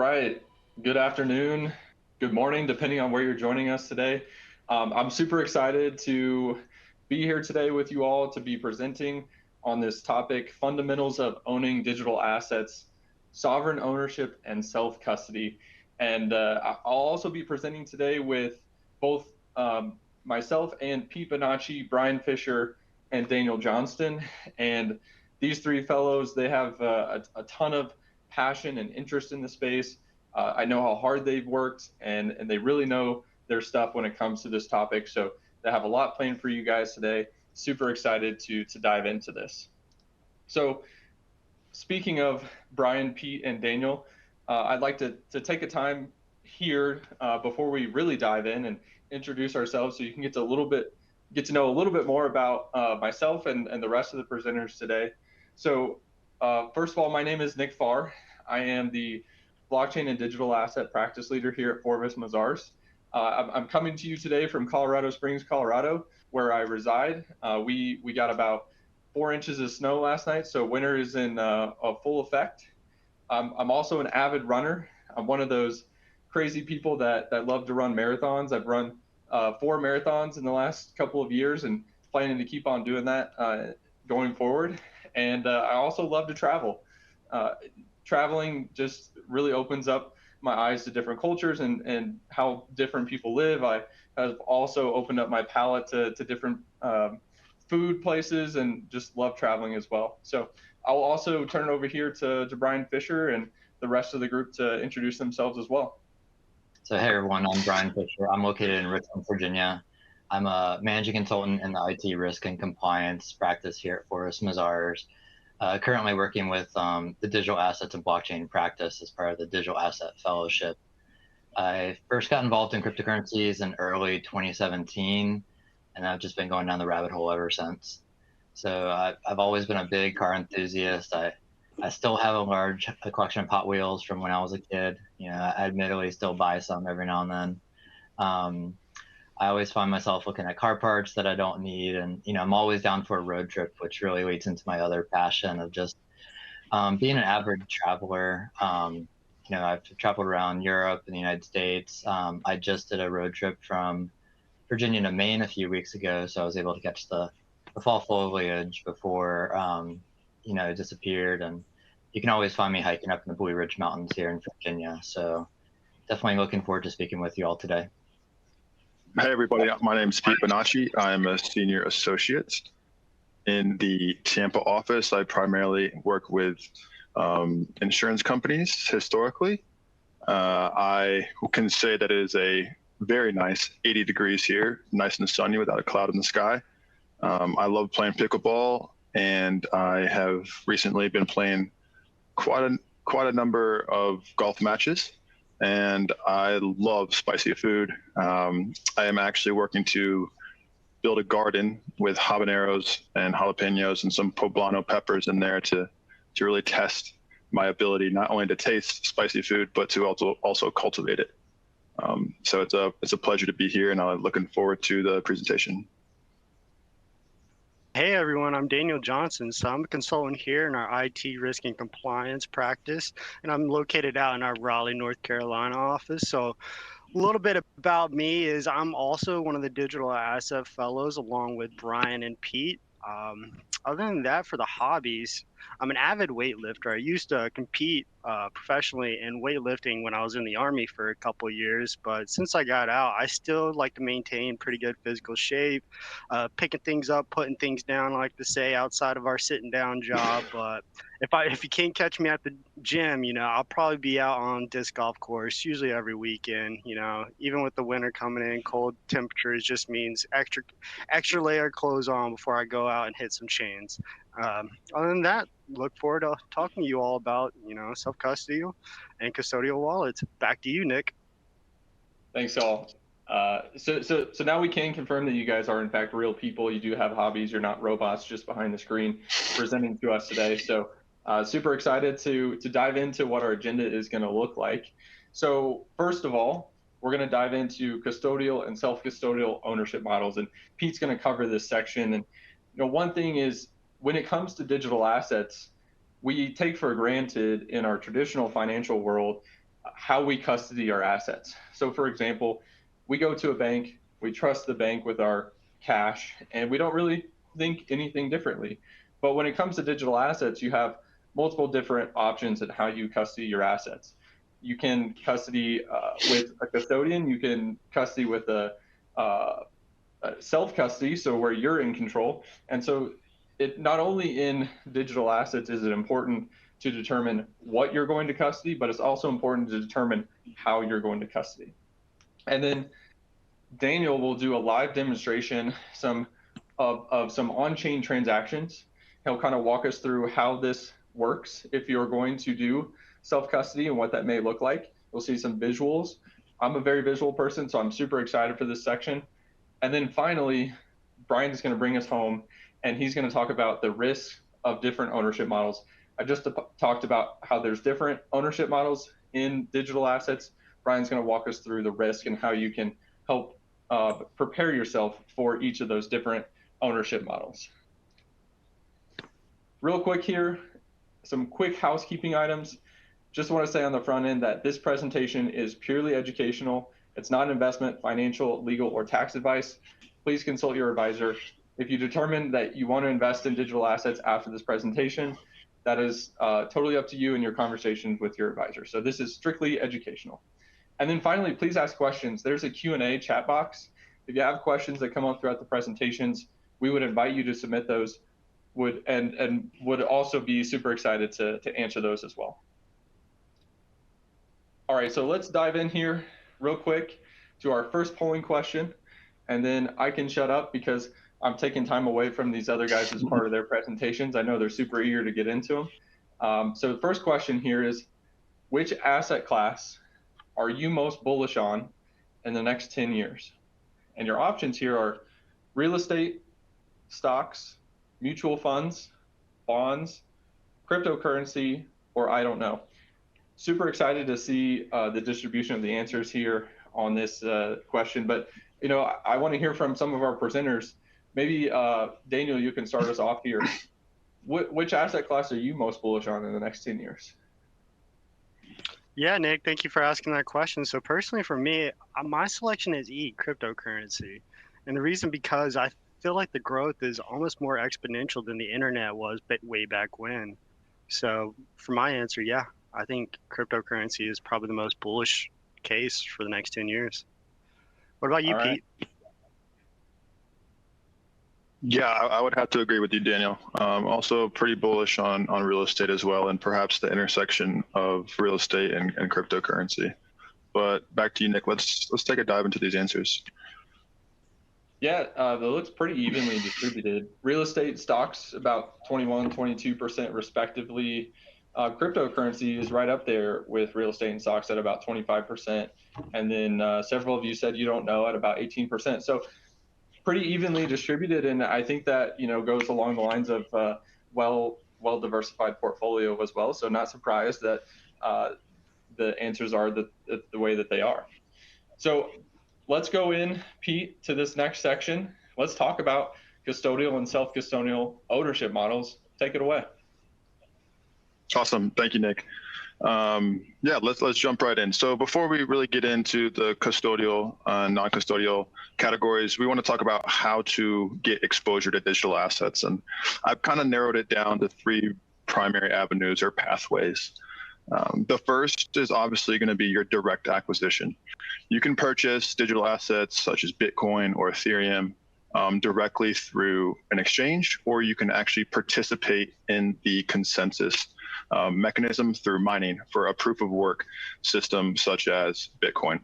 right. Good afternoon, good morning, depending on where you're joining us today. I'm super excited to be here today with you all to be presenting on this topic, fundamentals of owning digital assets, sovereign ownership, and self-custody. And I'll also be presenting today with both myself and Pete Bonacci, Brian Fisher, and Daniel Johnston. And these three fellows, they have a ton of passion and interest in the space. I know how hard they've worked, and they really know their stuff when it comes to this topic. So they have a lot planned for you guys today. Super excited to dive into this. So speaking of Brian, Pete, and Daniel, I'd like to take a time here before we really dive in and introduce ourselves, so you can get to know a little bit more about myself and the rest of the presenters today. So first of all, my name is Nick Farr. I am the blockchain and digital asset practice leader here at Forvis Mazars. I'm coming to you today from Colorado Springs, Colorado, where I reside. We got about 4 inches of snow last night, so winter is in a full effect. I'm also an avid runner. I'm one of those crazy people that love to run marathons. I've run 4 marathons in the last couple of years and planning to keep on doing that going forward. And I also love to travel. Traveling just really opens up my eyes to different cultures and how different people live. I have also opened up my palate to different food places and just love traveling as well. So I'll also turn it over here to Brian Fisher and the rest of the group to introduce themselves as well. So hey everyone, I'm Brian Fisher. I'm located in Richmond, Virginia. I'm a managing consultant in the IT risk and compliance practice here at Forvis Mazars. Currently working with the digital assets and blockchain practice as part of the Digital Asset Fellowship. I first got involved in cryptocurrencies in early 2017, and I've just been going down the rabbit hole ever since. So I've always been a big car enthusiast. I still have a large collection of Hot Wheels from when I was a kid. You know, I admittedly still buy some every now and then. I always find myself looking at car parts that I don't need, and I'm always down for a road trip, which really leads into my other passion of just being an avid traveler. I've traveled around Europe and the United States. I just did a road trip from Virginia to Maine a few weeks ago, so I was able to catch the fall foliage before it disappeared. And you can always find me hiking up in the Blue Ridge Mountains here in Virginia. So definitely looking forward to speaking with you all today. Hey everybody, my name is Pete Bonacci. I'm a senior associate in the Tampa office. I primarily work with insurance companies historically. I can say that it is a very nice 80 degrees here, nice and sunny without a cloud in the sky. I love playing pickleball, and I have recently been playing quite a number of golf matches. And I love spicy food. I am actually working to build a garden with habaneros and jalapenos and some poblano peppers in there to really test my ability not only to taste spicy food, but to also cultivate it. So it's a pleasure to be here, and I'm looking forward to the presentation. Hey everyone, I'm Daniel Johnson. So I'm a consultant here in our IT risk and compliance practice, and I'm located out in our Raleigh, North Carolina office. So a little bit about me is I'm also one of the digital asset fellows along with Brian and Pete. Other than that, for the hobbies, I'm an avid weightlifter. I used to compete professionally in weightlifting when I was in the Army for a couple of years, but since I got out, I still like to maintain pretty good physical shape, picking things up, putting things down, I like to say, outside of our sitting down job. But if you can't catch me at the gym, I'll probably be out on disc golf course, usually every weekend. Even with the winter coming in, cold temperatures just means extra layer of clothes on before I go out and hit some chains. Other than that, look forward to talking to you all about, self-custody and custodial wallets. Back to you, Nick. Thanks, all. So now we can confirm that you guys are in fact real people. You do have hobbies. You're not robots just behind the screen presenting to us today. So super excited to dive into what our agenda is going to look like. So first of all, we're going to dive into custodial and self-custodial ownership models, and Pete's going to cover this section. And one thing is, when it comes to digital assets, we take for granted in our traditional financial world how we custody our assets. So for example, we go to a bank, we trust the bank with our cash, and we don't really think anything differently. But when it comes to digital assets, you have multiple different options in how you custody your assets. You can custody with a custodian, you can custody with a self-custody, so where you're in control. And so it not only in digital assets is it important to determine what you're going to custody, but it's also important to determine how you're going to custody. And then Daniel will do a live demonstration of some on-chain transactions. He'll kind of walk us through how this works if you're going to do self-custody and what that may look like. We'll see some visuals. I'm a very visual person, so I'm super excited for this section. And then finally, Brian is going to bring us home, and he's going to talk about the risks of different ownership models. I just talked about how there's different ownership models in digital assets. Brian's going to walk us through the risk and how you can help prepare yourself for each of those different ownership models. Real quick here, some quick housekeeping items. Just want to say on the front end that this presentation is purely educational. It's not investment, financial, legal, or tax advice. Please consult your advisor. If you determine that you want to invest in digital assets after this presentation, that is totally up to you and your conversations with your advisor. So this is strictly educational. And then finally, please ask questions. There's a Q&A chat box. If you have questions that come up throughout the presentations, we would invite you to submit those, and would also be super excited to answer those as well. All right, so let's dive in here real quick to our first polling question, and then I can shut up because I'm taking time away from these other guys as part of their presentations. I know they're super eager to get into them. So the first question here is, which asset class are you most bullish on in the next 10 years? And your options here are real estate, stocks, mutual funds, bonds, cryptocurrency, or I don't know. Super excited to see the distribution of the answers here on this question. But you know, I want to hear from some of our presenters. Maybe Daniel, you can start us off here. Which asset class are you most bullish on in the next 10 years? Yeah, Nick, thank you for asking that question. So personally for me, my selection is cryptocurrency. And the reason because I feel like the growth is almost more exponential than the internet was way back when. So for my answer, yeah, I think cryptocurrency is probably the most bullish case for the next 10 years. What about you, Pete? Yeah, I would have to agree with you, Daniel. Also pretty bullish on real estate as well, and perhaps the intersection of real estate and cryptocurrency. But back to you, Nick. Let's take a dive into these answers. Yeah, it looks pretty evenly distributed. Real estate stocks about 21, 22% respectively. Cryptocurrency is right up there with real estate and stocks at about 25%. And then several of you said you don't know at about 18%. So pretty evenly distributed. And I think that, you know, goes along the lines of well-diversified portfolio as well. So not surprised that the answers are the way that they are. So let's go in, Pete, to this next section. Let's talk about custodial and self-custodial ownership models. Take it away. Awesome. Thank you, Nick. Yeah, let's jump right in. So before we really get into the custodial, non-custodial categories, we want to talk about how to get exposure to digital assets. And I've kind of narrowed it down to 3 primary avenues or pathways. The first is obviously going to be your direct acquisition. You can purchase digital assets such as Bitcoin or Ethereum directly through an exchange, or you can actually participate in the consensus mechanism through mining for a proof of work system such as Bitcoin.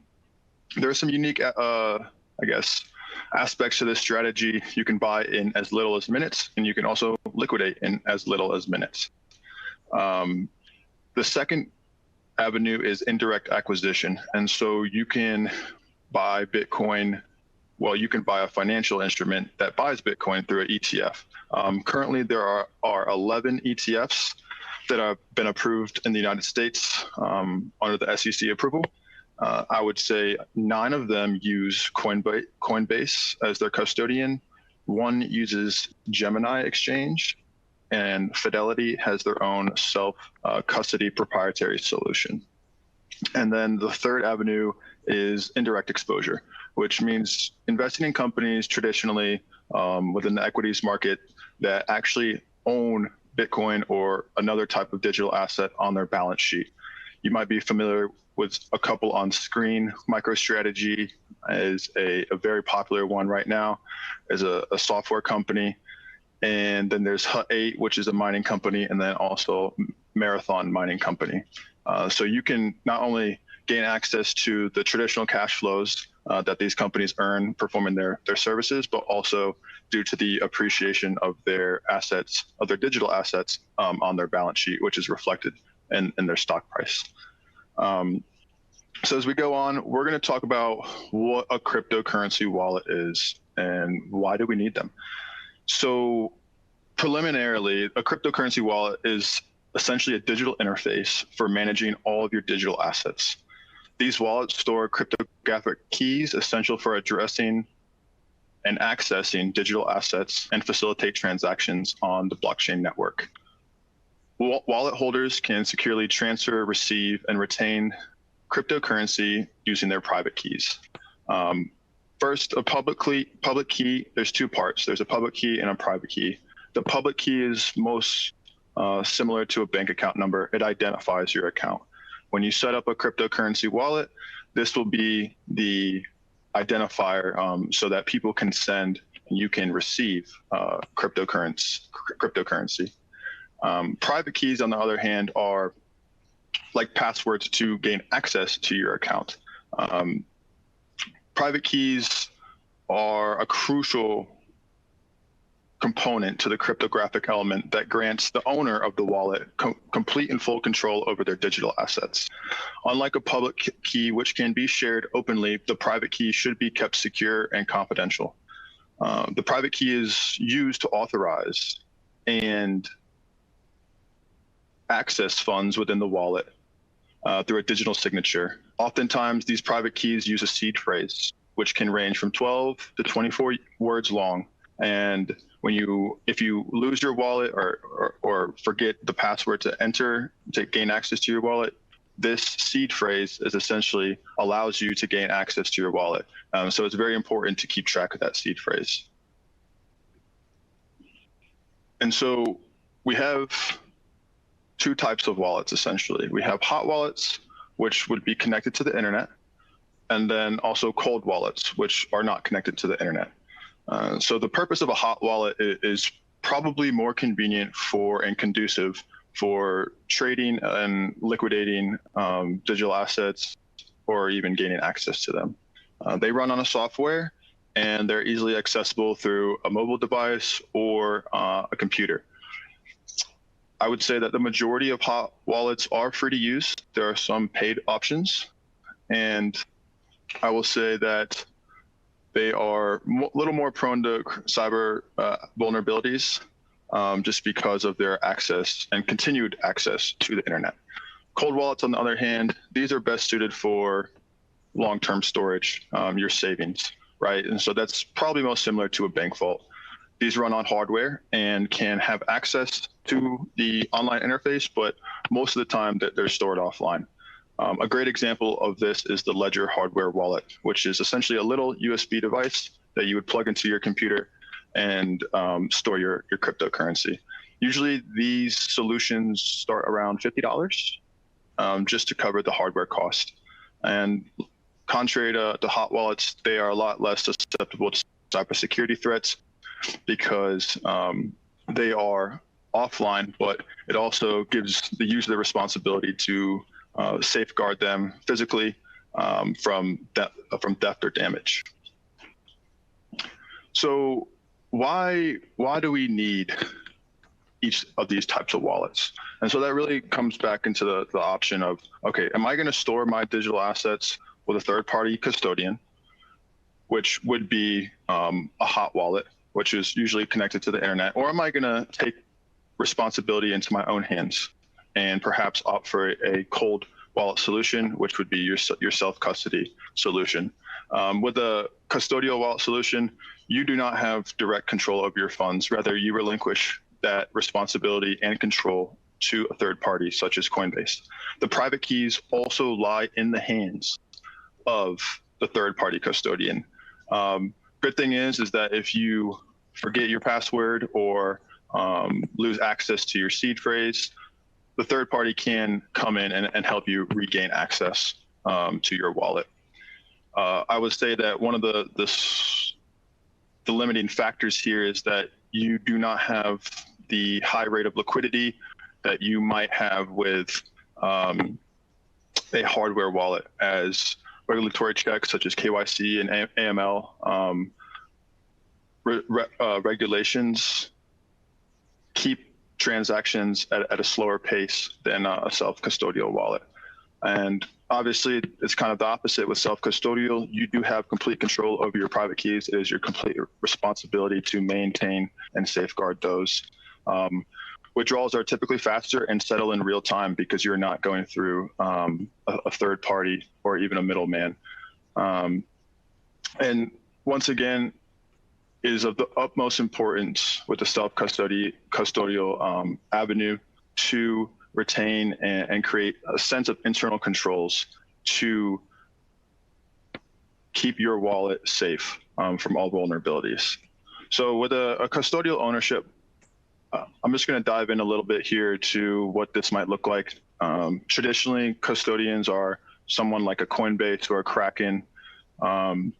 There are some unique, I guess, aspects to this strategy. You can buy in as little as minutes, and you can also liquidate in as little as minutes. The second avenue is indirect acquisition. And so you can buy Bitcoin. Well, you can buy a financial instrument that buys Bitcoin through an ETF. Currently, there are 11 ETFs that have been approved in the United States under the SEC approval. I would say 9 of them use Coinbase as their custodian. 1 uses Gemini Exchange, and Fidelity has their own self-custody proprietary solution. And then the third avenue is indirect exposure, which means investing in companies traditionally within the equities market that actually own Bitcoin or another type of digital asset on their balance sheet. You might be familiar with a couple on screen. MicroStrategy is a very popular one right now, as a software company. And then there's Hut 8, which is a mining company, and then also Marathon Mining Company. So you can not only gain access to the traditional cash flows that these companies earn performing their services, but also due to the appreciation of their assets, of their digital assets on their balance sheet, which is reflected in their stock price. So as we go on, we're going to talk about what a cryptocurrency wallet is and why do we need them. So preliminarily, a cryptocurrency wallet is essentially a digital interface for managing all of your digital assets. These wallets store cryptographic keys essential for addressing and accessing digital assets and facilitate transactions on the blockchain network. Wallet holders can securely transfer, receive, and retain cryptocurrency using their private keys. First, a public key, there's two parts. There's a public key and a private key. The public key is most similar to a bank account number. It identifies your account. When you set up a cryptocurrency wallet, this will be the identifier so that people can send and you can receive cryptocurrency. Private keys, on the other hand, are like passwords to gain access to your account. Private keys are a crucial component to the cryptographic element that grants the owner of the wallet complete and full control over their digital assets. Unlike a public key, which can be shared openly, the private key should be kept secure and confidential. The private key is used to authorize and access funds within the wallet through a digital signature. Oftentimes, these private keys use a seed phrase, which can range from 12 to 24 words long. And if you lose your wallet or forget the password to gain access to your wallet, this seed phrase is essentially allows you to gain access to your wallet. So it's very important to keep track of that seed phrase. And so we have two types of wallets, essentially. We have hot wallets, which would be connected to the internet, and then also cold wallets, which are not connected to the internet. So the purpose of a hot wallet is probably more convenient for and conducive for trading and liquidating digital assets or even gaining access to them. They run on a software and they're easily accessible through a mobile device or a computer. I would say that the majority of hot wallets are free to use. There are some paid options, and I will say that they are a little more prone to cyber vulnerabilities just because of their access and continued access to the internet. Cold wallets, on the other hand, these are best suited for long-term storage, your savings, right? And so that's probably most similar to a bank vault. These run on hardware and can have access to the online interface, but most of the time they're stored offline. A great example of this is the Ledger hardware wallet, which is essentially a little USB device that you would plug into your computer and store your cryptocurrency. Usually these solutions start around $50 just to cover the hardware cost. And contrary to hot wallets, they are a lot less susceptible to cybersecurity threats because they are offline, but it also gives the user the responsibility to safeguard them physically from theft or damage. So why do we need each of these types of wallets? And so that really comes back into the option of, okay, am I going to store my digital assets with a third-party custodian, which would be a hot wallet, which is usually connected to the internet, or am I going to take responsibility into my own hands and perhaps opt for a cold wallet solution, which would be your self-custody solution? With a custodial wallet solution, you do not have direct control over your funds. Rather, you relinquish that responsibility and control to a third party such as Coinbase. The private keys also lie in the hands of the third party custodian. Good thing is that if you forget your password or lose access to your seed phrase, the third party can come in and help you regain access to your wallet. I would say that one of the limiting factors here is that you do not have the high rate of liquidity that you might have with a hardware wallet, as regulatory checks such as KYC and AML regulations keep transactions at a slower pace than a self-custodial wallet. And obviously, it's kind of the opposite with self-custodial. You do have complete control over your private keys. It is your complete responsibility to maintain and safeguard those. Withdrawals are typically faster and settle in real time because you're not going through a third party or even a middleman. And once again, it is of the utmost importance with the self-custodial avenue to retain and create a sense of internal controls to keep your wallet safe from all vulnerabilities. So with a custodial ownership, I'm just going to dive in a little bit here to what this might look like. Traditionally, custodians are someone like a Coinbase or a Kraken, and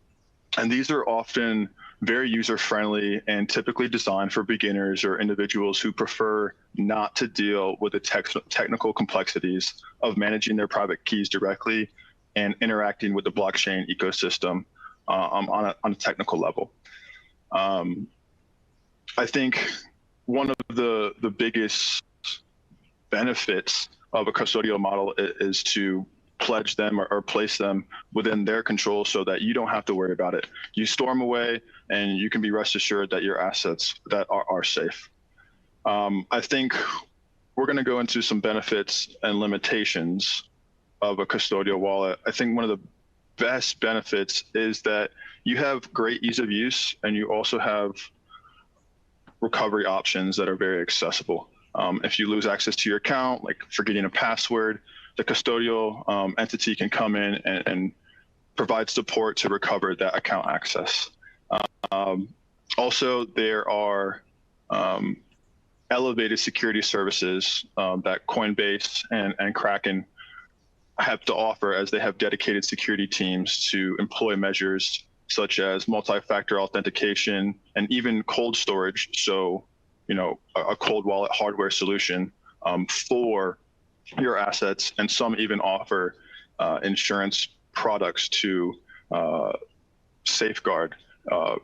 these are often very user-friendly and typically designed for beginners or individuals who prefer not to deal with the technical complexities of managing their private keys directly and interacting with the blockchain ecosystem on a technical level. I think one of the biggest benefits of a custodial model is to pledge them or place them within their control so that you don't have to worry about it. You store them away and you can be rest assured that your assets that are safe. I think we're going to go into some benefits and limitations of a custodial wallet. I think one of the best benefits is that you have great ease of use and you also have recovery options that are very accessible. If you lose access to your account, like forgetting a password, the custodial entity can come in and provide support to recover that account access. Also, there are elevated security services that Coinbase and Kraken have to offer, as they have dedicated security teams to employ measures such as multi-factor authentication and even cold storage. So, a cold wallet hardware solution for your assets, and some even offer insurance products to safeguard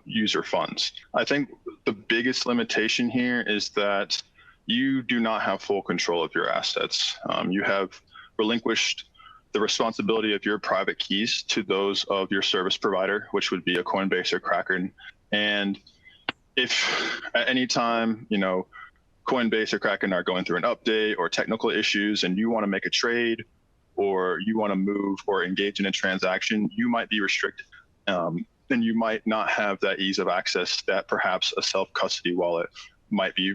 user funds. I think the biggest limitation here is that you do not have full control of your assets. You have relinquished the responsibility of your private keys to those of your service provider, which would be a Coinbase or Kraken. And if at any time, Coinbase or Kraken are going through an update or technical issues and you want to make a trade or you want to move or engage in a transaction, you might be restricted. And you might not have that ease of access that perhaps a self-custody wallet might be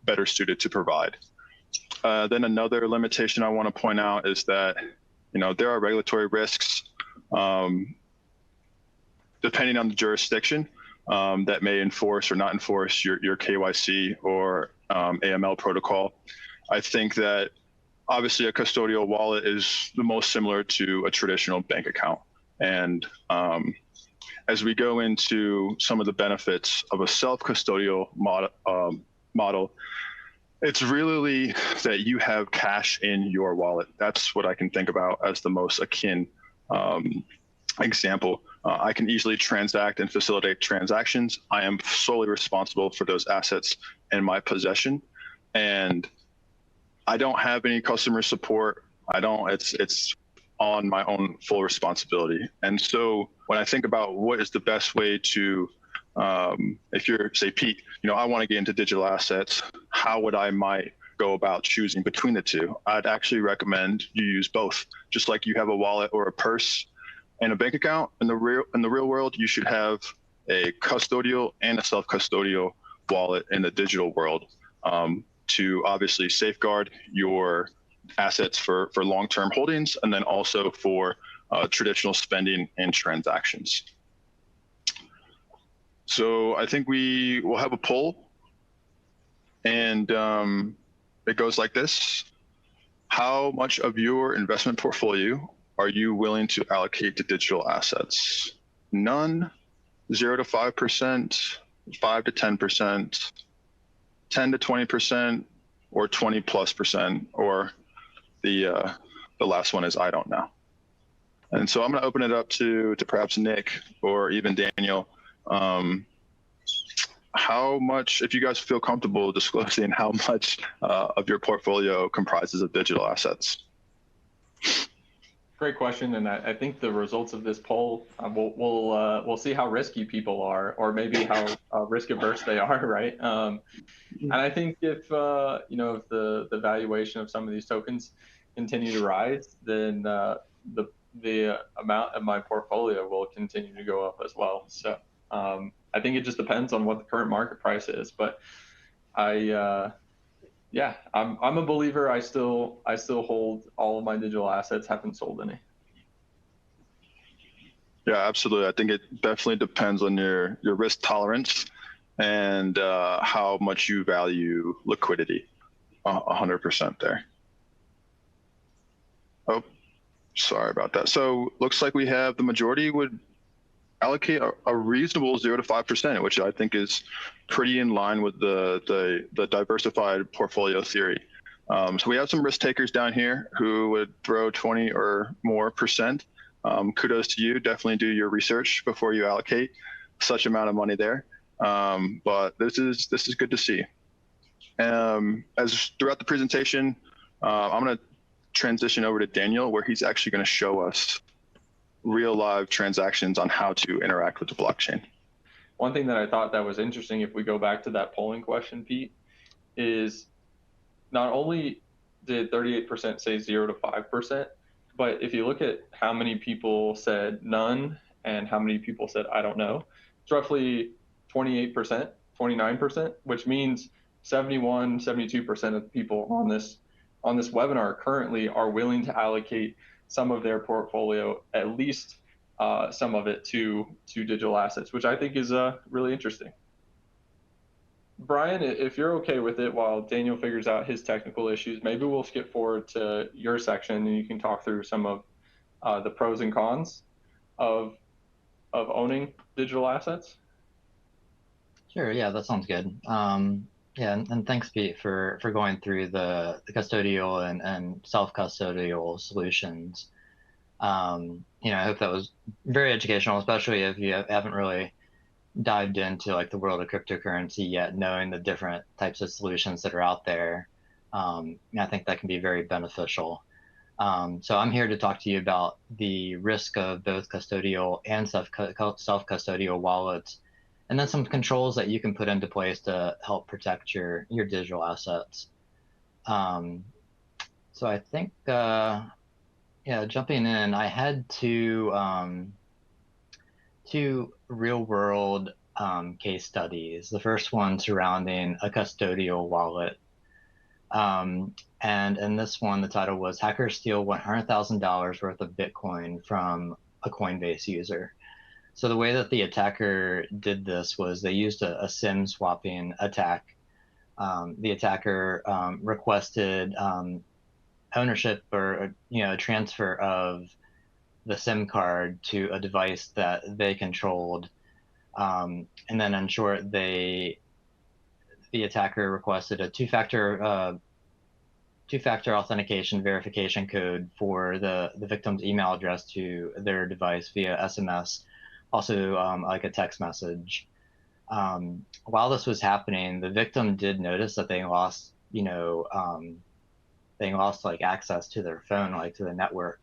better suited to provide. Then another limitation I want to point out is that, there are regulatory risks depending on the jurisdiction that may enforce or not enforce your KYC or AML protocol. I think that obviously a custodial wallet is the most similar to a traditional bank account. And as we go into some of the benefits of a self-custodial model, it's really that you have cash in your wallet. That's what I can think about as the most akin example. I can easily transact and facilitate transactions. I am solely responsible for those assets in my possession, and I don't have any customer support. It's on my own full responsibility. And so when I think about what is the best way to, if you're, say, Pete, I want to get into digital assets, how would I might go about choosing between the two? I'd actually recommend you use both. Just like you have a wallet or a purse and a bank account, in the real world, you should have a custodial and a self-custodial wallet in the digital world. to obviously safeguard your assets for long-term holdings, and then also for traditional spending and transactions. So I think we will have a poll, and it goes like this. How much of your investment portfolio are you willing to allocate to digital assets? None, 0 to 5%, 5 to 10%, 10 to 20%, or 20+%, or the last one is I don't know. And so I'm going to open it up to perhaps Nick or even Daniel. How much, if you guys feel comfortable disclosing how much of your portfolio comprises of digital assets? Great question, and I think the results of this poll, we'll see how risky people are, or maybe how risk averse they are, right? And I think if if the valuation of some of these tokens continue to rise, then the amount of my portfolio will continue to go up as well. So I think it just depends on what the current market price is, but I'm a believer. I still hold all of my digital assets, haven't sold any. Yeah, absolutely. I think it definitely depends on your risk tolerance and how much you value liquidity. 100% there. Oh, sorry about that. So looks like we have the majority would allocate a reasonable 0 to 5%, which I think is pretty in line with the diversified portfolio theory. So we have some risk takers down here who would throw 20 or more %. Kudos to you. Definitely do your research before you allocate such amount of money there. But this is good to see. As throughout the presentation, I'm going to transition over to Daniel, where he's actually going to show us real live transactions on how to interact with the blockchain. One thing that I thought that was interesting, if we go back to that polling question, Pete, is not only did 38% say 0 to 5%, but if you look at how many people said none and how many people said I don't know, it's roughly 28%, 29%, which means 71, 72% of people on this webinar currently are willing to allocate some of their portfolio, at least some of it, to digital assets, which I think is really interesting. Brian, if you're okay with it, while Daniel figures out his technical issues, maybe we'll skip forward to your section and you can talk through some of the pros and cons of owning digital assets. Sure, yeah, that sounds good. Yeah, and thanks, Pete, for going through the custodial and self-custodial solutions. I hope that was very educational, especially if you haven't really dived into like the world of cryptocurrency yet, knowing the different types of solutions that are out there. I think that can be very beneficial. So I'm here to talk to you about the risk of both custodial and self-custodial wallets, and then some controls that you can put into place to help protect your digital assets. So I think, jumping in, I had two real-world case studies. The first one surrounding a custodial wallet. And in this one, the title was Hackers Steal $100,000 worth of Bitcoin from a Coinbase user. So the way that the attacker did this was they used a SIM swapping attack. The attacker requested ownership or a transfer of the SIM card to a device that they controlled, and then in short, the attacker requested a two-factor authentication verification code for the victim's email address to their device via SMS. Also, like a text message. While this was happening, the victim did notice that they lost, like access to their phone, like to the network,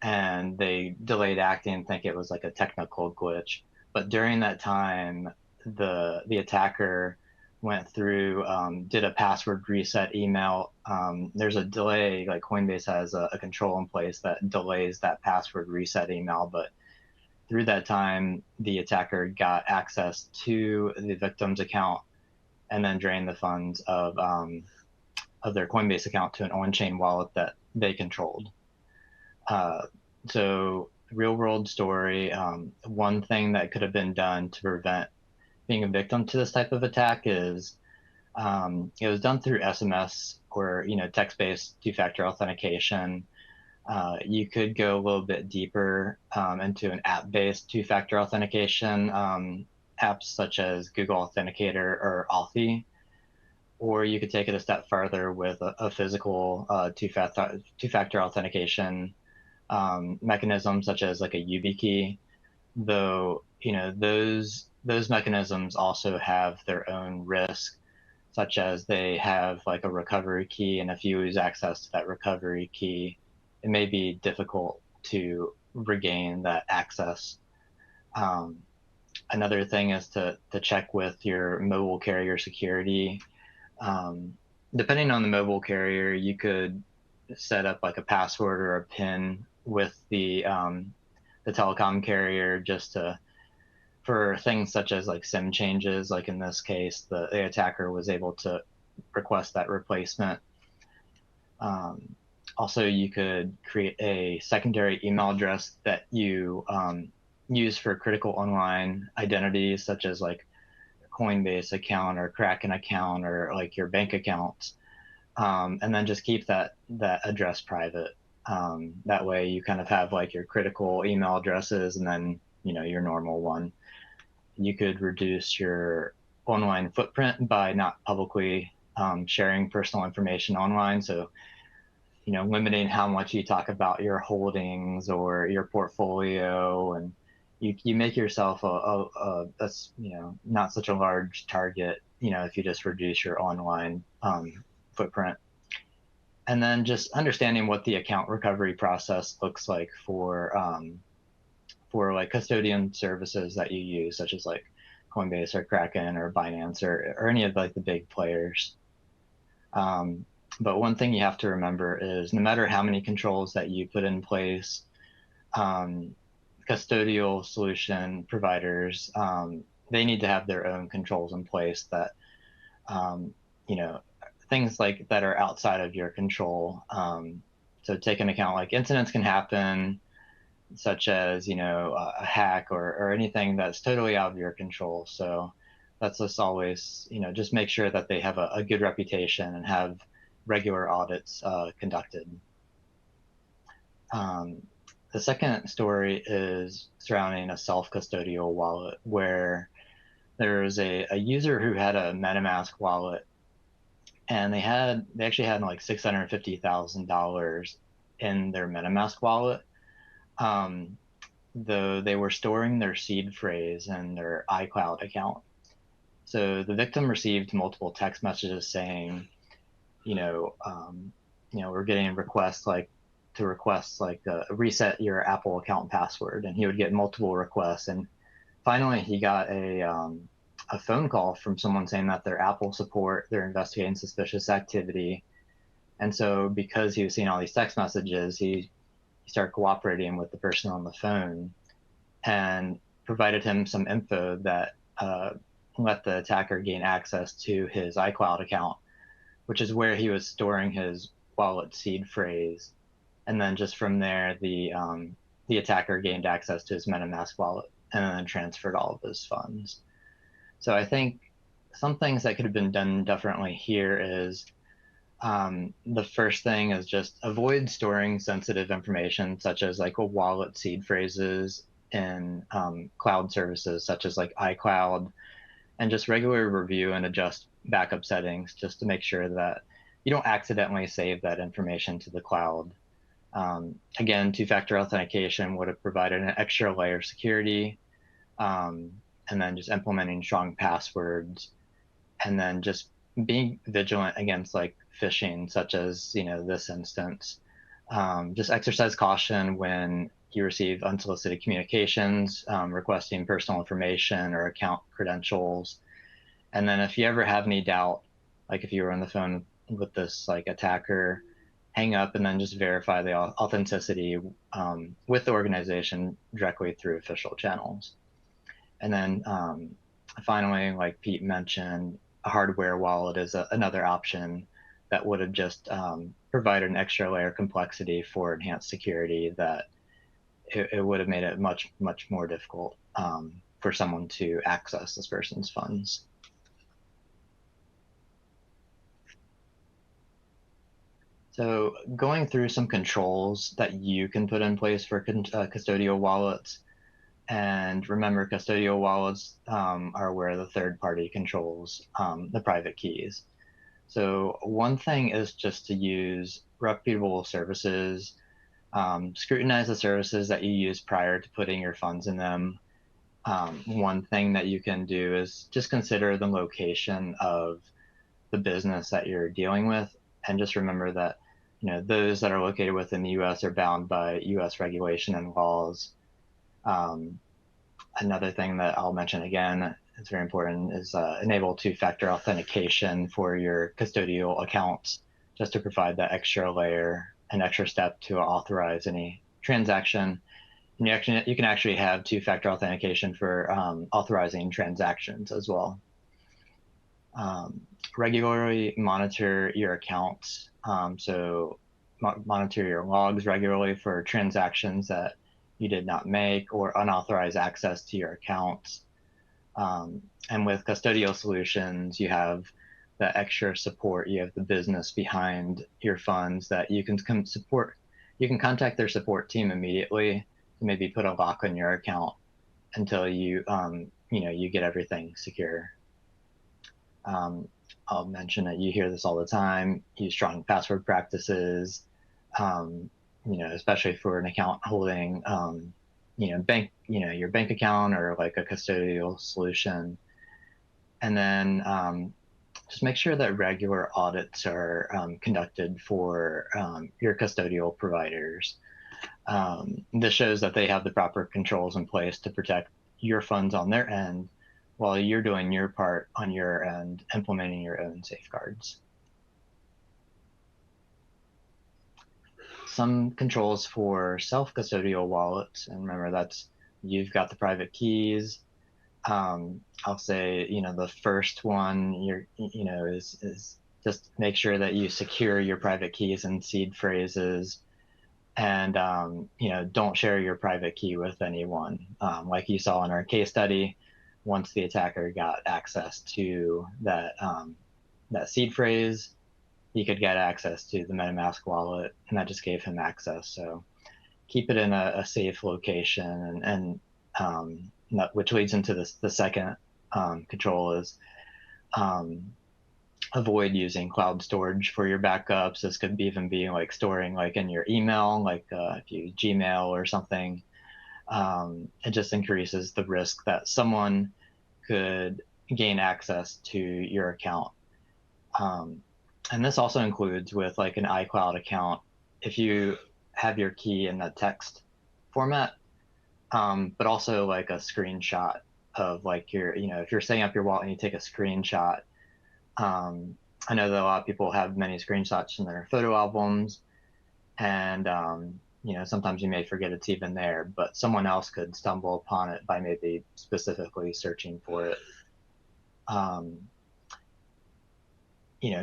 and they delayed acting, think it was like a technical glitch. But during that time, the attacker went through, did a password reset email. There's a delay, like Coinbase has a control in place that delays that password reset email, but through that time, the attacker got access to the victim's account and then drain the funds of their Coinbase account to an on-chain wallet that they controlled. So real world story, one thing that could have been done to prevent being a victim to this type of attack is it was done through SMS or text-based two-factor authentication. You could go a little bit deeper into an app-based two-factor authentication, apps such as Google Authenticator or Authy, or you could take it a step further with a physical two-factor authentication mechanism such as like a YubiKey, though those mechanisms also have their own risk, such as they have like a recovery key, and if you lose access to that recovery key, it may be difficult to regain that access. Another thing is to check with your mobile carrier security. Depending on the mobile carrier, you could set up like a password or a PIN with the telecom carrier just for things such as like SIM changes. Like in this case, the attacker was able to request that replacement. Also, you could create a secondary email address that you use for critical online identities, such as like Coinbase account or Kraken account or like your bank account, and then just keep that address private. That way you kind of have like your critical email addresses and then your normal one. You could reduce your online footprint by not publicly sharing personal information online. So limiting how much you talk about your holdings or your portfolio, and you make yourself a not such a large target, if you just reduce your online footprint. And then just understanding what the account recovery process looks like for like custodian services that you use, such as like Coinbase or Kraken or Binance or any of like the big players. But one thing you have to remember is no matter how many controls that you put in place, custodial solution providers, they need to have their own controls in place that, things like that are outside of your control. So take into account like incidents can happen, such as, a hack or anything that's totally out of your control. So that's just always, just make sure that they have a good reputation and have regular audits conducted. The second story is surrounding a self-custodial wallet, where there's a user who had a MetaMask wallet, and they actually had like $650,000 in their MetaMask wallet, though they were storing their seed phrase in their iCloud account. So the victim received multiple text messages saying, we're getting requests to reset your Apple account password, and he would get multiple requests. And finally, he got a phone call from someone saying that their Apple support, they're investigating suspicious activity. And so because he was seeing all these text messages, he started cooperating with the person on the phone and provided him some info that let the attacker gain access to his iCloud account, which is where he was storing his wallet seed phrase. And then just from there, the attacker gained access to his MetaMask wallet and then transferred all of his funds. So I think some things that could have been done differently here is the first thing is just avoid storing sensitive information, such as like wallet seed phrases in cloud services, such as like iCloud, and just regularly review and adjust backup settings just to make sure that you don't accidentally save that information to the cloud. Again, two-factor authentication would have provided an extra layer of security, and then just implementing strong passwords, and then just being vigilant against like phishing, such as this instance. Just exercise caution when you receive unsolicited communications requesting personal information or account credentials. And then if you ever have any doubt, like if you were on the phone with this like attacker, hang up and then just verify the authenticity with the organization directly through official channels. And then finally, like Pete mentioned, a hardware wallet is another option that would have just provided an extra layer of complexity for enhanced security that it would have made it much more difficult for someone to access this person's funds. So going through some controls that you can put in place for custodial wallets. And remember, custodial wallets are where the third party controls the private keys. So one thing is just to use reputable services, scrutinize the services that you use prior to putting your funds in them. One thing that you can do is just consider the location of the business that you're dealing with, and just remember that those that are located within the U.S. are bound by U.S. regulation and laws. Another thing that I'll mention again, it's very important, is enable two-factor authentication for your custodial accounts, just to provide that extra layer, an extra step to authorize any transaction. And you can actually have two-factor authentication for authorizing transactions as well. Regularly monitor your accounts. So monitor your logs regularly for transactions that you did not make or unauthorized access to your accounts. And with custodial solutions, you have the extra support. You have the business behind your funds that you can support. You can contact their support team immediately to maybe put a lock on your account until you get everything secure. I'll mention that you hear this all the time. Use strong password practices. Especially for an account holding, your bank account or like a custodial solution. And then just make sure that regular audits are conducted for your custodial providers. This shows that they have the proper controls in place to protect your funds on their end while you're doing your part on your end, implementing your own safeguards. Some controls for self-custodial wallets, and remember you've got the private keys. I'll say the first one is just make sure that you secure your private keys and seed phrases, and don't share your private key with anyone. Like you saw in our case study, once the attacker got access to that seed phrase, he could get access to the MetaMask wallet, and that just gave him access. So keep it in a safe location, and which leads into the second control is avoid using cloud storage for your backups. This could even be like storing like in your email, like if you Gmail or something. It just increases the risk that someone could gain access to your account. And this also includes with like an iCloud account, if you have your key in the text format, but also like a screenshot of like if you're setting up your wallet and you take a screenshot. I know that a lot of people have many screenshots in their photo albums, and sometimes you may forget it's even there, but someone else could stumble upon it by maybe specifically searching for it.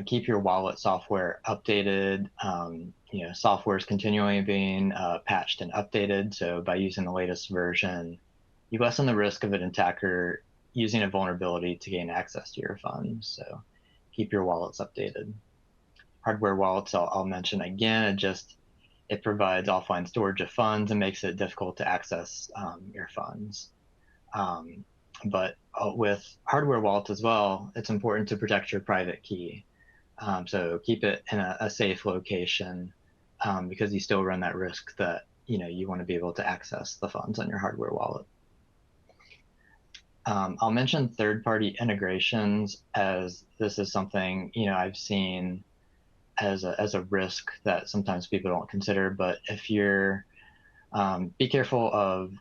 Keep your wallet software updated. Software is continually being patched and updated. So by using the latest version, you lessen the risk of an attacker using a vulnerability to gain access to your funds. So keep your wallets updated. Hardware wallets, I'll mention again, it provides offline storage of funds and makes it difficult to access your funds. But with hardware wallets as well, it's important to protect your private key. So keep it in a safe location because you still run that risk that you want to be able to access the funds on your hardware wallet. I'll mention third-party integrations, as this is something I've seen as a risk that sometimes people don't consider. But if you're be careful of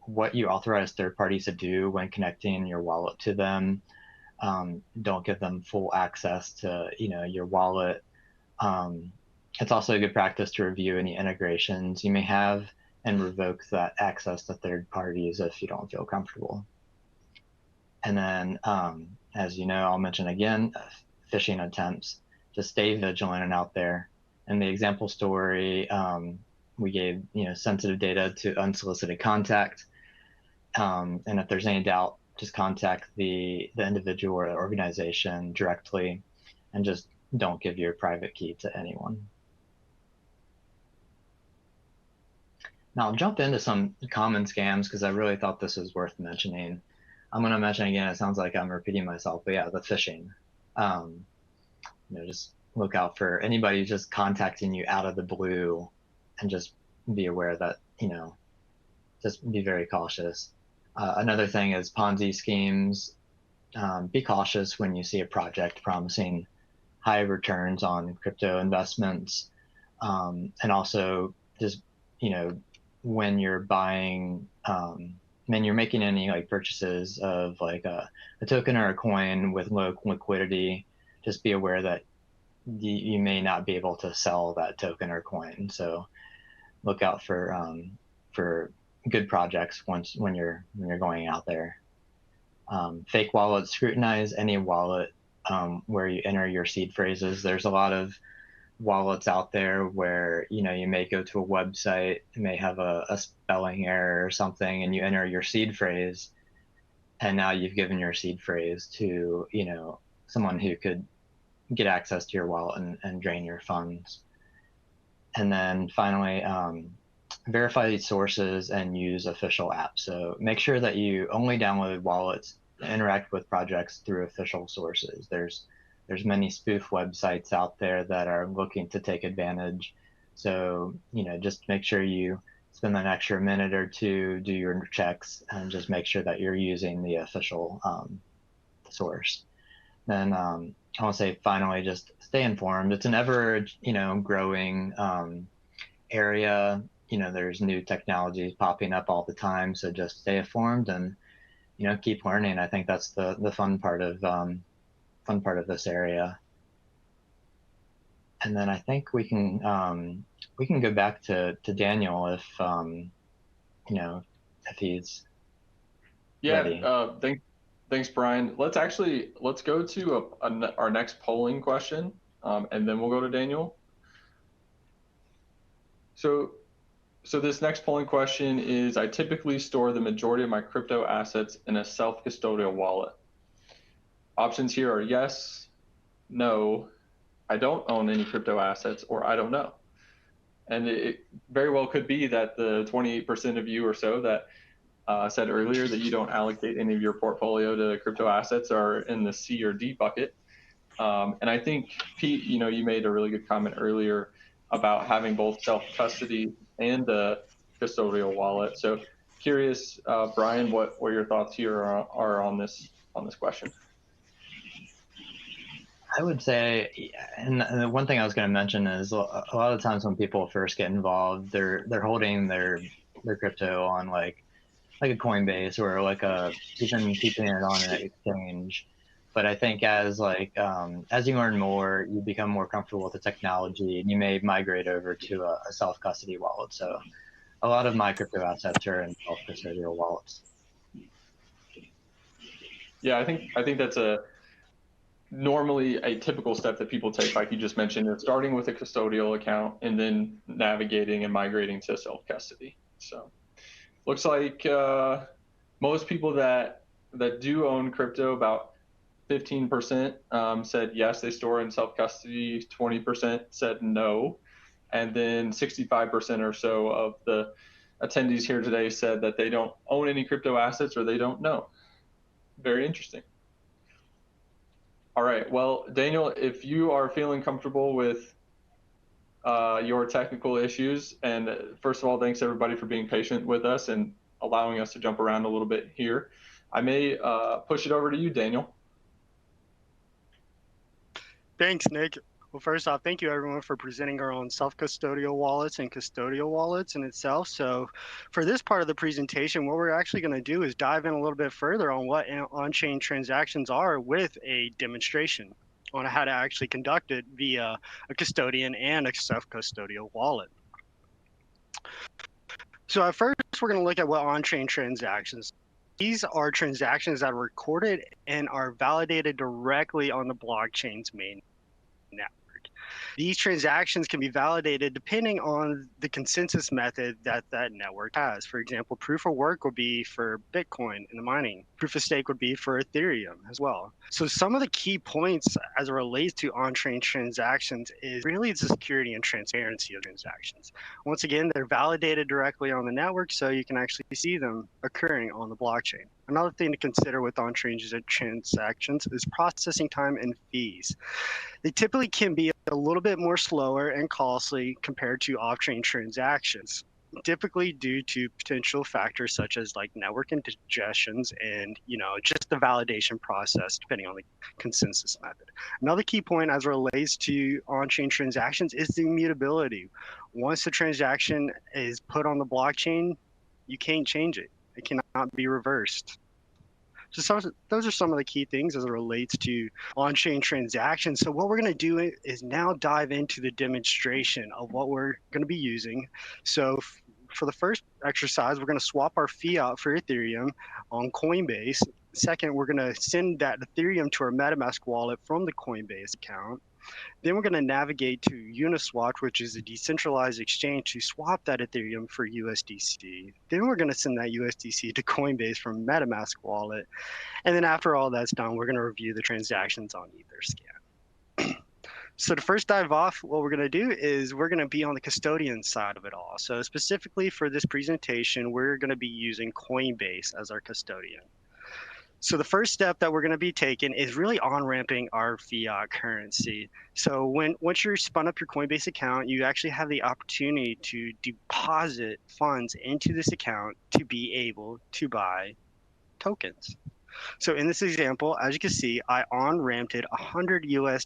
what you authorize third parties to do when connecting your wallet to them. Don't give them full access to your wallet. It's also a good practice to review any integrations you may have and revoke that access to third parties if you don't feel comfortable. And then as you know, I'll mention again, phishing attempts. Just stay vigilant and out there. In the example story, we gave sensitive data to unsolicited contact. And if there's any doubt, just contact the individual or organization directly, and just don't give your private key to anyone. Now I'll jump into some common scams because I really thought this was worth mentioning. I'm going to mention again, it sounds like I'm repeating myself, but yeah, the phishing. Just look out for anybody just contacting you out of the blue, and just be aware that, just be very cautious. Another thing is Ponzi schemes. Be cautious when you see a project promising high returns on crypto investments. And also just, when you're buying, when you're making any like purchases of like a token or a coin with low liquidity, just be aware that you may not be able to sell that token or coin. So look out for good projects when you're going out there. Fake wallets, scrutinize any wallet where you enter your seed phrases. There's a lot of wallets out there where you may go to a website, it may have a spelling error or something, and you enter your seed phrase, and now you've given your seed phrase to someone who could get access to your wallet and drain your funds. And then finally, verify these sources and use official apps. So make sure that you only download wallets and interact with projects through official sources. There's many spoof websites out there that are looking to take advantage. So, just make sure you spend an extra minute or two, do your checks, and just make sure that you're using the official source. Then I want to say finally, just stay informed. It's an ever, growing area. There's new technologies popping up all the time. So just stay informed and, keep learning. I think that's the fun part of this area. And then I think we can go back to Daniel if if he's ready. Thanks, Brian. Let's go to our next polling question, and then we'll go to Daniel. So this next polling question is: I typically store the majority of my crypto assets in a self-custodial wallet. Options here are yes, no, I don't own any crypto assets, or I don't know. And it very well could be that the 28% of you or so that said earlier that you don't allocate any of your portfolio to crypto assets are in the C or D bucket. And I think, Pete, you made a really good comment earlier about having both self-custody and a custodial wallet. So curious, Brian, what your thoughts here are on this question? I would say, and the one thing I was going to mention is a lot of times when people first get involved, they're holding their crypto on like a Coinbase or even keeping it on an exchange. But I think as you learn more, you become more comfortable with the technology, and you may migrate over to a self-custody wallet. So a lot of my crypto assets are in self-custodial wallets. Yeah, I think that's normally a typical step that people take, like you just mentioned, is starting with a custodial account and then navigating and migrating to self-custody. So looks like most people that do own crypto, about 15% said yes, they store in self-custody, 20% said no, and then 65% or so of the attendees here today said that they don't own any crypto assets or they don't know. Very interesting. All right, well, Daniel, if you are feeling comfortable with your technical issues, and first of all, thanks everybody for being patient with us and allowing us to jump around a little bit here. I may push it over to you, Daniel. Thanks, Nick. Well, first off, thank you everyone for presenting our own self-custodial wallets and custodial wallets in itself. So for this part of the presentation, what we're actually going to do is dive in a little bit further on what on-chain transactions are with a demonstration on how to actually conduct it via a custodian and a self-custodial wallet. So at first, we're going to look at what on-chain transactions These are transactions that are recorded and are validated directly on the blockchain's main network. These transactions can be validated depending on the consensus method that that network has. For example, proof of work would be for Bitcoin in the mining. Proof of stake would be for Ethereum as well. So some of the key points as it relates to on-chain transactions is really the security and transparency of transactions. Once again, they're validated directly on the network, so you can actually see them occurring on the blockchain. Another thing to consider with on-chain transactions is processing time and fees. They typically can be a little bit more slower and costly compared to off-chain transactions, typically due to potential factors such as like network congestions and just the validation process depending on the consensus method. Another key point as it relates to on-chain transactions is the immutability. Once the transaction is put on the blockchain, you can't change it. It cannot be reversed. So those are some of the key things as it relates to on-chain transactions. So what we're going to do is now dive into the demonstration of what we're going to be using. So for the first exercise, we're going to swap our fiat for Ethereum on Coinbase. Second, we're going to send that Ethereum to our MetaMask wallet from the Coinbase account. Then we're going to navigate to Uniswap, which is a decentralized exchange, to swap that Ethereum for USDC. Then we're going to send that USDC to Coinbase from MetaMask wallet. And then after all that's done, we're going to review the transactions on Etherscan. So to first dive off, what we're going to do is we're going to be on the custodian side of it all. So specifically for this presentation, we're going to be using Coinbase as our custodian. So the first step that we're going to be taking is really on-ramping our fiat currency. So once you're spun up your Coinbase account, you actually have the opportunity to deposit funds into this account to be able to buy tokens. So in this example, as you can see, I on-ramped $100 US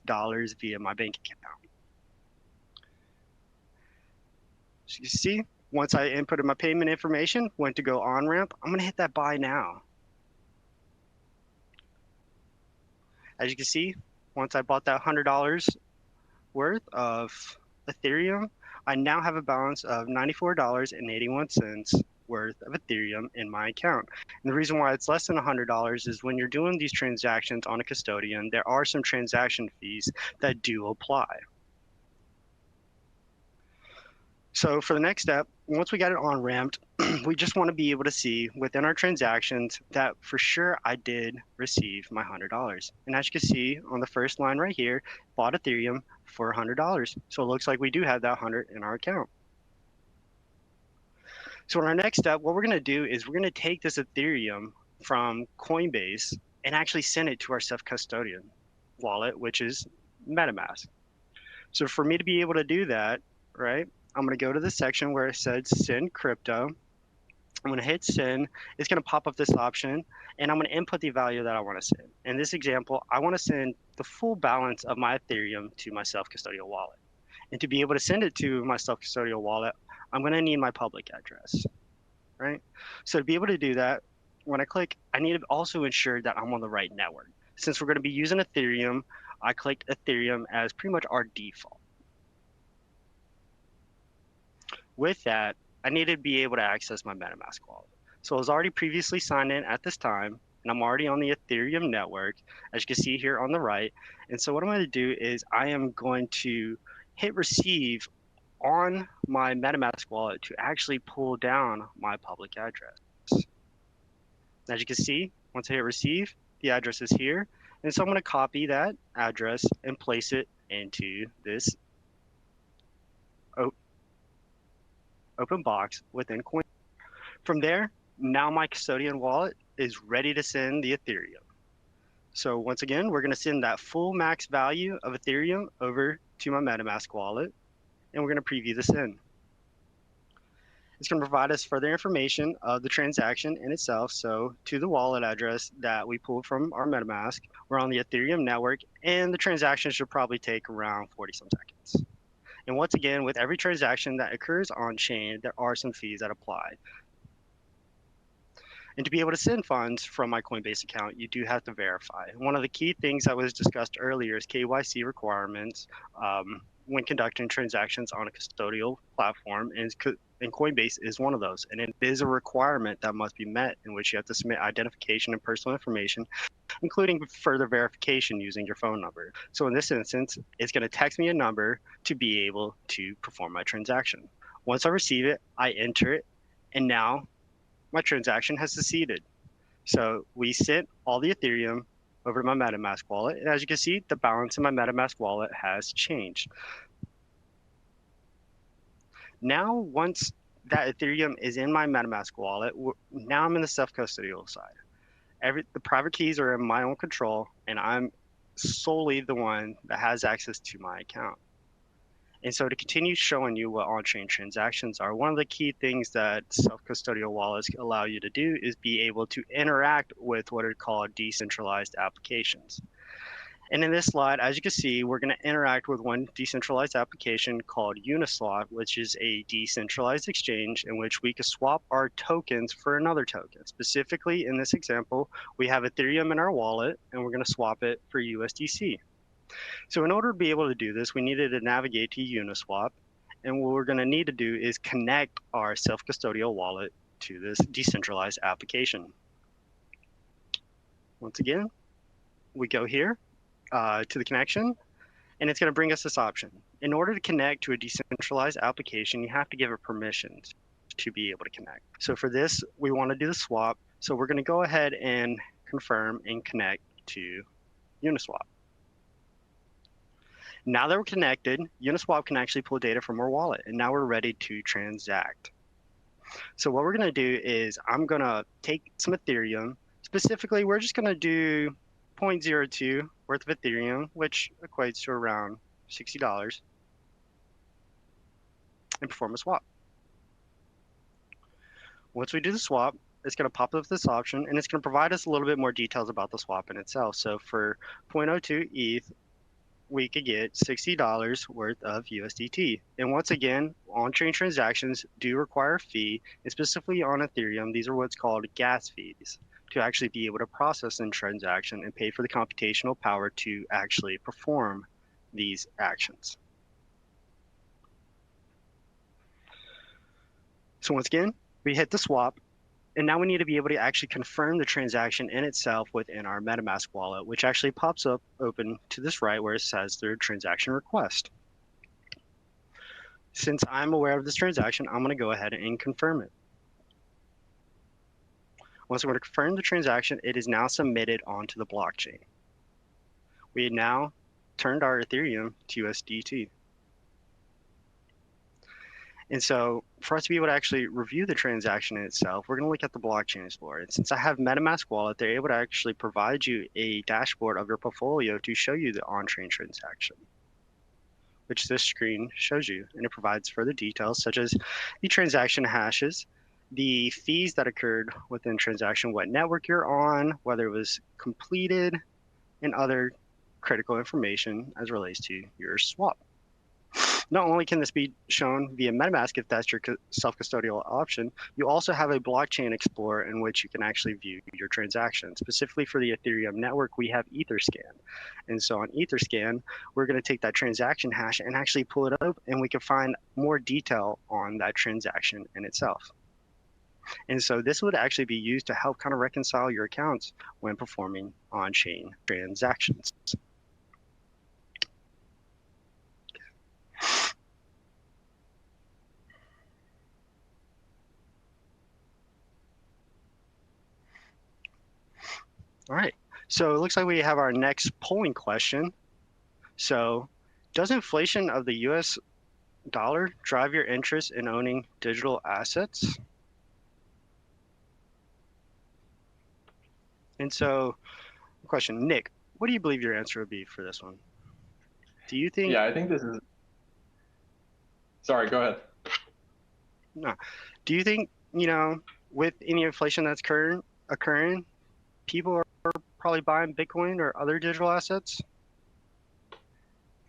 via my bank account. So you can see, once I inputted my payment information, went to go on-ramp, I'm going to hit that buy now. As you can see, once I bought that $100 worth of Ethereum, I now have a balance of $94.81 worth of Ethereum in my account. And the reason why it's less than $100 is when you're doing these transactions on a custodian, there are some transaction fees that do apply. So for the next step, once we got it on-ramped, we just want to be able to see within our transactions that for sure I did receive my $100. And as you can see on the first line right here, bought Ethereum for $100. So it looks like we do have that 100 in our account. So in our next step, what we're going to do is we're going to take this Ethereum from Coinbase and actually send it to our self-custodian wallet, which is MetaMask. So for me to be able to do that, right, I'm going to go to the section where it says send crypto. I'm going to hit send. It's going to pop up this option, and I'm going to input the value that I want to send. In this example, I want to send the full balance of my Ethereum to my self-custodial wallet. And to be able to send it to my self-custodial wallet, I'm going to need my public address, right? So to be able to do that, when I click, I need to also ensure that I'm on the right network. Since we're going to be using Ethereum, I clicked Ethereum as pretty much our default. With that, I needed to be able to access my MetaMask wallet. So I was already previously signed in at this time, and I'm already on the Ethereum network, as you can see here on the right. And so what I'm going to do is I am going to hit receive on my MetaMask wallet to actually pull down my public address. As you can see, once I hit receive, the address is here. And so I'm going to copy that address and place it into this open box within Coin. From there, now my custodian wallet is ready to send the Ethereum. So once again, we're going to send that full max value of Ethereum over to my MetaMask wallet, and we're going to preview the send. It's going to provide us further information of the transaction in itself. So to the wallet address that we pulled from our MetaMask, we're on the Ethereum network, and the transaction should probably take around 40 some seconds. And once again, with every transaction that occurs on chain, there are some fees that apply. And to be able to send funds from my Coinbase account, you do have to verify. One of the key things that was discussed earlier is KYC requirements when conducting transactions on a custodial platform. And and Coinbase is one of those. And it is a requirement that must be met, in which you have to submit identification and personal information, including further verification using your phone number. So in this instance, it's going to text me a number to be able to perform my transaction. Once I receive it, I enter it, and now my transaction has succeeded. So we sent all the Ethereum over to my MetaMask wallet, and as you can see, the balance in my MetaMask wallet has changed. Now, once that Ethereum is in my MetaMask wallet, now I'm in the self-custodial side. The private keys are in my own control, and I'm solely the one that has access to my account. And so to continue showing you what on-chain transactions are, one of the key things that self-custodial wallets allow you to do is be able to interact with what are called decentralized applications. And in this slide, as you can see, we're going to interact with one decentralized application called Uniswap, which is a decentralized exchange in which we can swap our tokens for another token. Specifically, in this example, we have Ethereum in our wallet, and we're going to swap it for USDC. So in order to be able to do this, we needed to navigate to Uniswap. And what we're going to need to do is connect our self-custodial wallet to this decentralized application. Once again, we go here to the connection, and it's going to bring us this option. In order to connect to a decentralized application, you have to give it permissions to be able to connect. So for this, we want to do the swap. So we're going to go ahead and confirm and connect to Uniswap. Now that we're connected, Uniswap can actually pull data from our wallet, and now we're ready to transact. So what we're going to do is I'm going to take some Ethereum. Specifically, we're just going to do 0.02 worth of Ethereum, which equates to around $60, and perform a swap. Once we do the swap, it's going to pop up this option, and it's going to provide us a little bit more details about the swap in itself. So for 0.02 ETH, we could get $60 worth of USDT. And once again, on-chain transactions do require a fee, and specifically on Ethereum, these are what's called gas fees to actually be able to process a transaction and pay for the computational power to actually perform these actions. So once again, we hit the swap, and now we need to be able to actually confirm the transaction in itself within our MetaMask wallet, which actually pops up open to this right where it says their transaction request. Since I'm aware of this transaction, I'm going to go ahead and confirm it. Once we're going to confirm the transaction, it is now submitted onto the blockchain. We have now turned our Ethereum to USDT. And so for us to be able to actually review the transaction in itself, we're going to look at the blockchain explorer. And since I have MetaMask wallet, they're able to actually provide you a dashboard of your portfolio to show you the on-chain transaction, which this screen shows you. And it provides further details such as the transaction hashes, the fees that occurred within transaction, what network you're on, whether it was completed, and other critical information as relates to your swap. Not only can this be shown via MetaMask if that's your self-custodial option, you also have a blockchain explorer in which you can actually view your transactions. Specifically for the Ethereum network, we have Etherscan. And so on Etherscan, we're going to take that transaction hash and actually pull it up, and we can find more detail on that transaction in itself. And so this would actually be used to help kind of reconcile your accounts when performing on-chain transactions. All right, so it looks like we have our next polling question. So, does inflation of the US dollar drive your interest in owning digital assets? And so, question, Nick, what do you believe your answer would be for this one? Do you think? Yeah, I think this is. Sorry, go ahead. No. Do you think, you know, with any inflation that's occurring, people are probably buying Bitcoin or other digital assets? I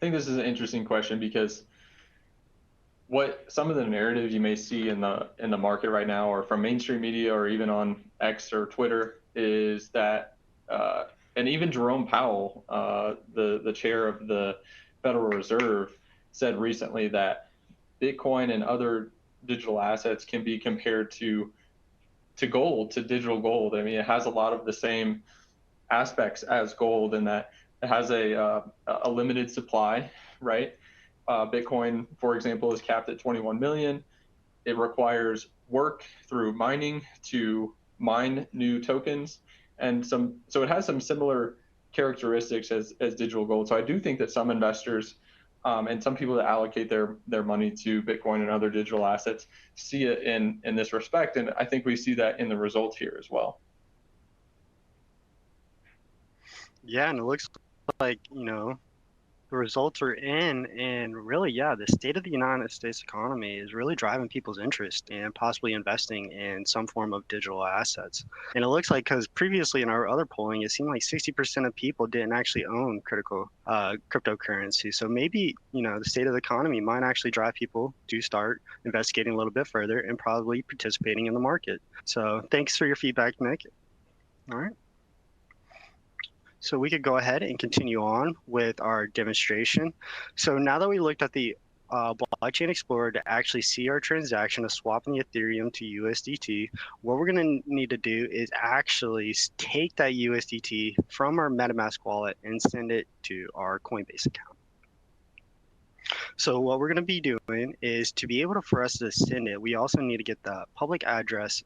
think this is an interesting question because what some of the narratives you may see in the market right now, or from mainstream media, or even on X or Twitter, is that, and even Jerome Powell, the chair of the Federal Reserve, said recently that Bitcoin and other digital assets can be compared to gold, to digital gold. I mean, it has a lot of the same aspects as gold in that it has a limited supply, right? Bitcoin, for example, is capped at 21 million. It requires work through mining to mine new tokens, and so it has some similar characteristics as digital gold. So I do think that some investors and some people that allocate their money to Bitcoin and other digital assets see it in this respect, and I think we see that in the results here as well. Yeah, and it looks like, the results are in, and really, yeah, the state of the United States economy is really driving people's interest in possibly investing in some form of digital assets. And it looks like, because previously in our other polling, it seemed like 60% of people didn't actually own cryptocurrency. So maybe, the state of the economy might actually drive people to start investigating a little bit further and probably participating in the market. So thanks for your feedback, Nick. All right. So we could go ahead and continue on with our demonstration. So now that we looked at the Blockchain Explorer to actually see our transaction of swapping Ethereum to USDT, what we're going to need to do is actually take that USDT from our MetaMask wallet and send it to our Coinbase account. So what we're going to be doing is, to be able for us to send it, we also need to get the public address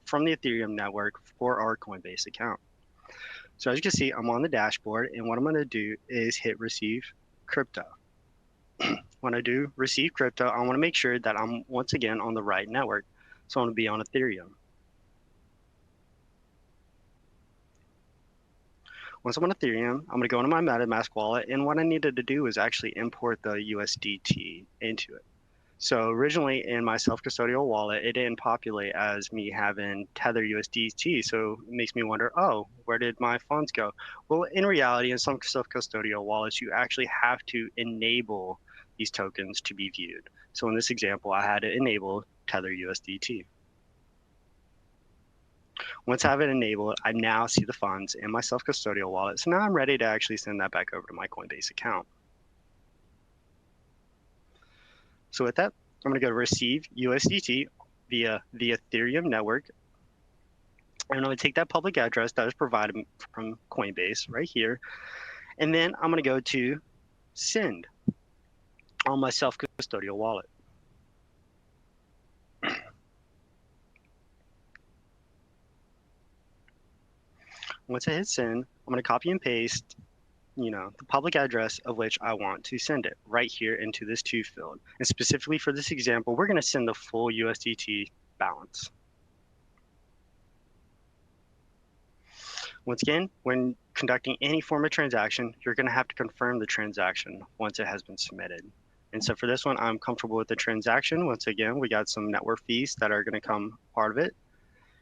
from the Ethereum network for our Coinbase account. So as you can see, I'm on the dashboard, and what I'm going to do is hit receive crypto. When I do receive crypto, I want to make sure that I'm once again on the right network. So I want to be on Ethereum. Once I'm on Ethereum, I'm going to go into my MetaMask wallet, and what I needed to do is actually import the USDT into it. So originally in my self-custodial wallet, it didn't populate as me having Tether USDT. So it makes me wonder, oh, where did my funds go? Well, in reality, in some self-custodial wallets, you actually have to enable these tokens to be viewed. So in this example, I had to enable Tether USDT. Once I have it enabled, I now see the funds in my self-custodial wallet. So now I'm ready to actually send that back over to my Coinbase account. So with that, I'm going to go to receive USDT via the Ethereum network. And I'm going to take that public address that was provided from Coinbase right here. And then I'm going to go to send on my self-custodial wallet. Once I hit send, I'm going to copy and paste the public address of which I want to send it right here into this to field. And specifically for this example, we're going to send the full USDT balance. Once again, when conducting any form of transaction, you're going to have to confirm the transaction once it has been submitted. And so for this one, I'm comfortable with the transaction. Once again, we got some network fees that are going to come part of it.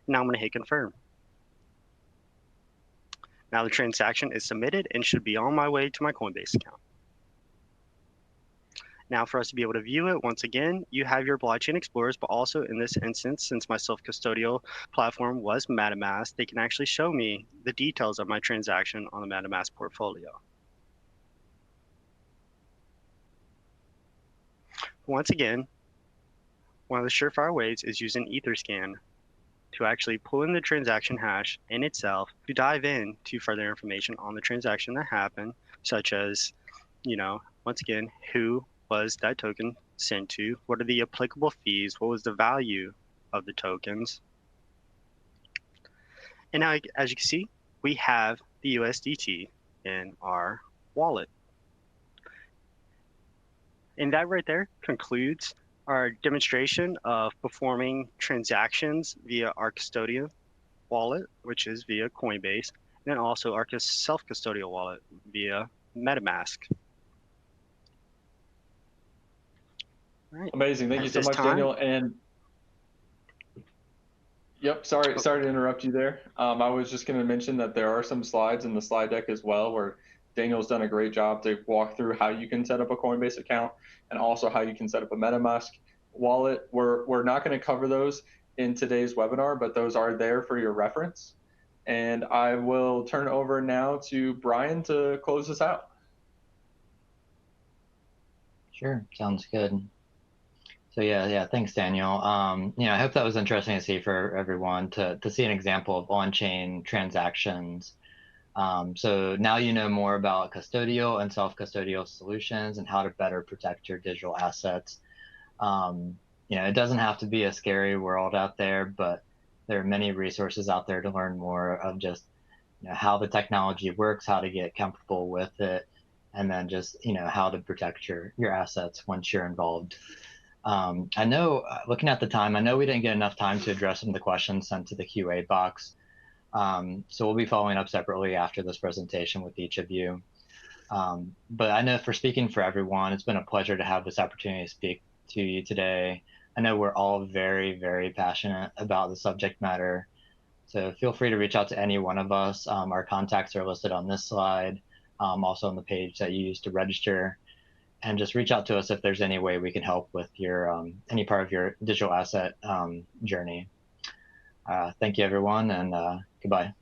Now I'm going to hit confirm. Now the transaction is submitted and should be on my way to my Coinbase account. Now for us to be able to view it, once again, you have your blockchain explorers, but also in this instance, since my self-custodial platform was MetaMask, they can actually show me the details of my transaction on the MetaMask portfolio. Once again, one of the surefire ways is using Etherscan to actually pull in the transaction hash in itself to dive in to further information on the transaction that happened, such as, once again, who was that token sent to, what are the applicable fees, what was the value of the tokens. And now, as you can see, we have the USDT in our wallet. And that right there concludes our demonstration of performing transactions via our custodian wallet, which is via Coinbase, and then also our self-custodial wallet via MetaMask. Right. Amazing. Thank you so much, Daniel. And yep, sorry to interrupt you there. I was just going to mention that there are some slides in the slide deck as well where Daniel's done a great job to walk through how you can set up a Coinbase account and also how you can set up a MetaMask wallet. We're not going to cover those in today's webinar, but those are there for your reference. And I will turn it over now to Brian to close us out. Sure, sounds good. So yeah, thanks, Daniel. I hope that was interesting to see for everyone to see an example of on-chain transactions. So now you know more about custodial and self-custodial solutions and how to better protect your digital assets. It doesn't have to be a scary world out there, but there are many resources out there to learn more of just how the technology works, how to get comfortable with it, and then just how to protect your assets once you're involved. I know, looking at the time, I know we didn't get enough time to address some of the questions sent to the QA box. So we'll be following up separately after this presentation with each of you. But I know for speaking for everyone, it's been a pleasure to have this opportunity to speak to you today. I know we're all very, very passionate about the subject matter. So feel free to reach out to any one of us. Our contacts are listed on this slide, also on the page that you used to register. And just reach out to us if there's any way we can help with your any part of your digital asset journey. Thank you, everyone, and goodbye.